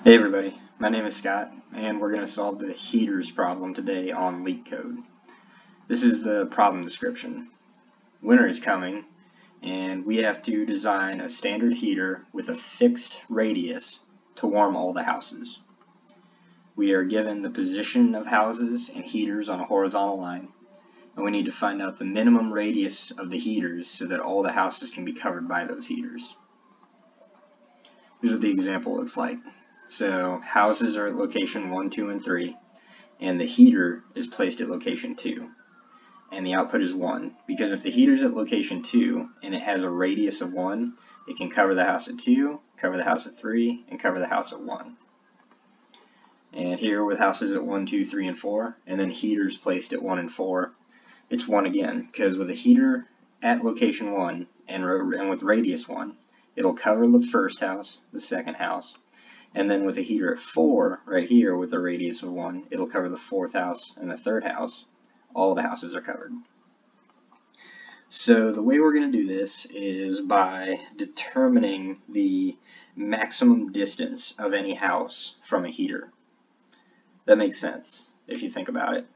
Hey everybody, my name is Scott, and we're going to solve the heaters problem today on LeetCode. This is the problem description. Winter is coming, and we have to design a standard heater with a fixed radius to warm all the houses. We are given the position of houses and heaters on a horizontal line, and we need to find out the minimum radius of the heaters so that all the houses can be covered by those heaters. Here's what the example looks like. So houses are at location 1, 2, and 3, and the heater is placed at location 2, and the output is 1, because if the heater is at location 2 and it has a radius of 1, it can cover the house at 2, cover the house at 3, and cover the house at 1. And here with houses at 1, 2, 3, and 4, and then heaters placed at 1 and 4, it's 1 again, because with a heater at location 1 and with radius 1, it'll cover the first house, the second house, and then with a heater at 4, right here with a radius of 1, it'll cover the fourth house and the third house. All the houses are covered. So the way we're going to do this is by determining the maximum distance of any house from a heater. That makes sense if you think about it.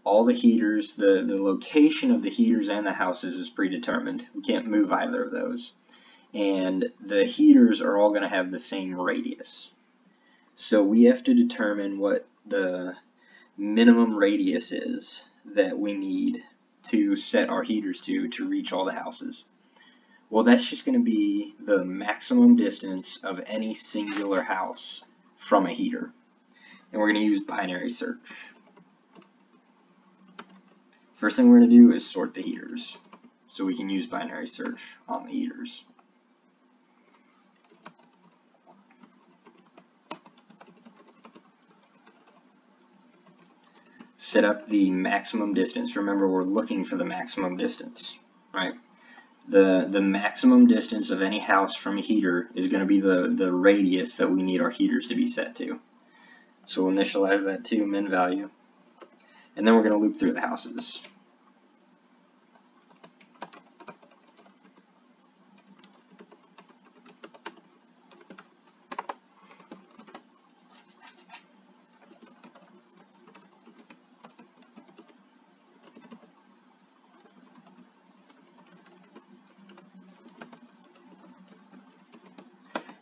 All the heaters, the location of the heaters and the houses is predetermined. We can't move either of those. And the heaters are all going to have the same radius. So we have to determine what the minimum radius is that we need to set our heaters to reach all the houses. Well, that's just going to be the maximum distance of any singular house from a heater. And we're going to use binary search. First thing we're going to do is sort the heaters. So we can use binary search on the heaters. Set up the maximum distance. Remember, we're looking for the maximum distance, right? The maximum distance of any house from a heater is going to be the radius that we need our heaters to be set to. So we'll initialize that to min value, and then we're going to loop through the houses.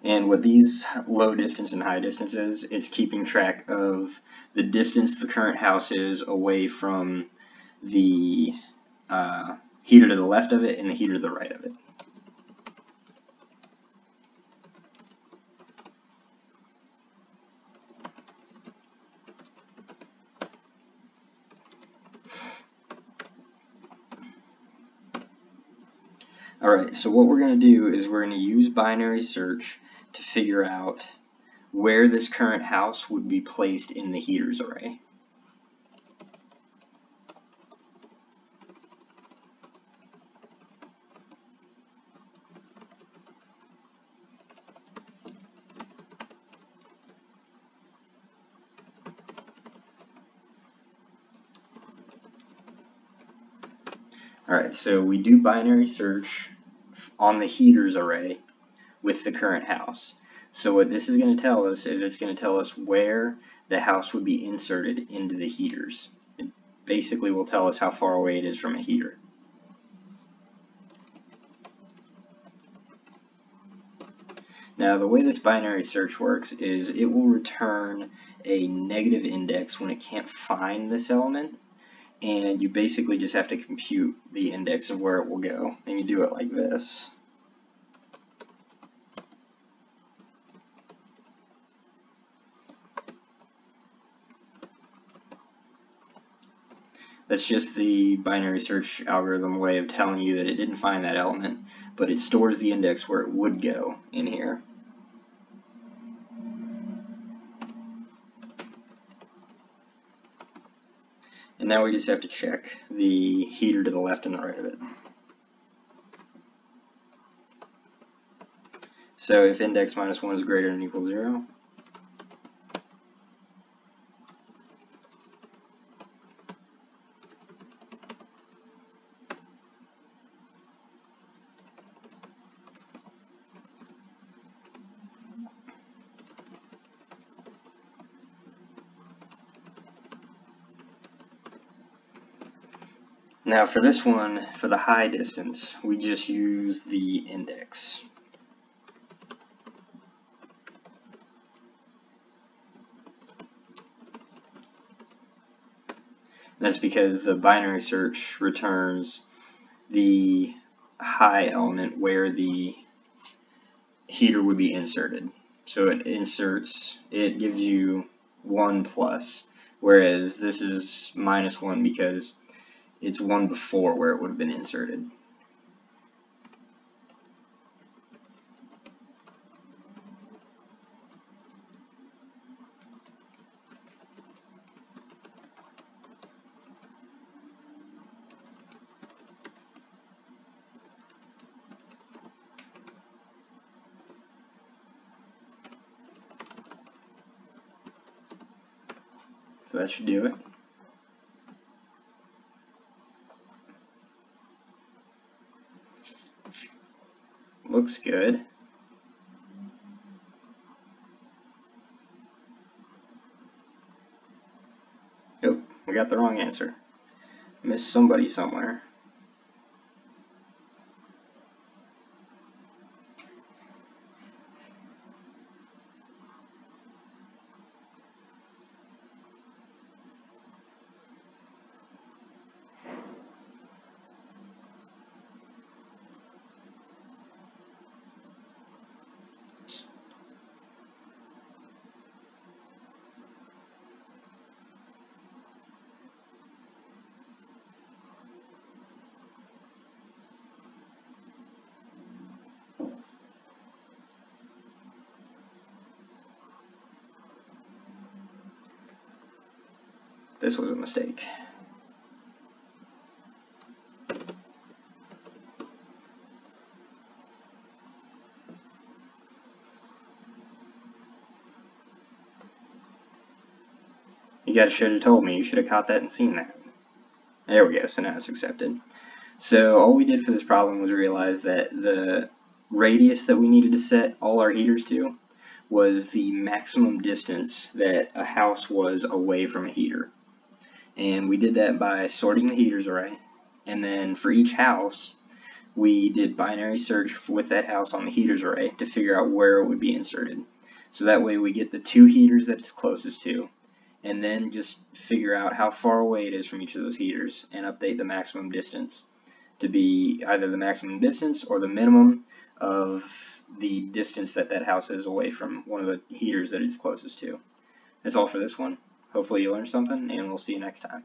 And with these low distance and high distances, it's keeping track of the distance the current house is away from the heater to the left of it and the heater to the right of it. Alright, so what we're going to do is we're going to use binary search to figure out where this current house would be placed in the heaters array. Alright, so we do binary search on the heaters array with the current house. So what this is going to tell us is it's going to tell us where the house would be inserted into the heaters. It basically will tell us how far away it is from a heater. Now the way this binary search works is it will return a negative index when it can't find this element, and you basically just have to compute the index of where it will go, and you do it like this. That's just the binary search algorithm way of telling you that it didn't find that element, but it stores the index where it would go in here. And now we just have to check the heater to the left and the right of it. So if index minus 1 is greater than or equal to 0, Now for this one, for the high distance, we just use the index. That's because the binary search returns the high element where the heater would be inserted. So it gives you 1 plus, whereas this is -1 because it's 1 before where it would have been inserted. So that should do it. Looks good. Oh, we got the wrong answer. Missed somebody somewhere. This was a mistake. You guys should have told me. You should have caught that and seen that. There we go, so now it's accepted. So all we did for this problem was realize that the radius that we needed to set all our heaters to was the maximum distance that a house was away from a heater. And we did that by sorting the heaters array, and then for each house we did binary search with that house on the heaters array to figure out where it would be inserted. So that way we get the 2 heaters that it's closest to, and then just figure out how far away it is from each of those heaters and update the maximum distance to be either the maximum distance or the minimum of the distance that that house is away from one of the heaters that it's closest to. That's all for this one. Hopefully you learned something, and we'll see you next time.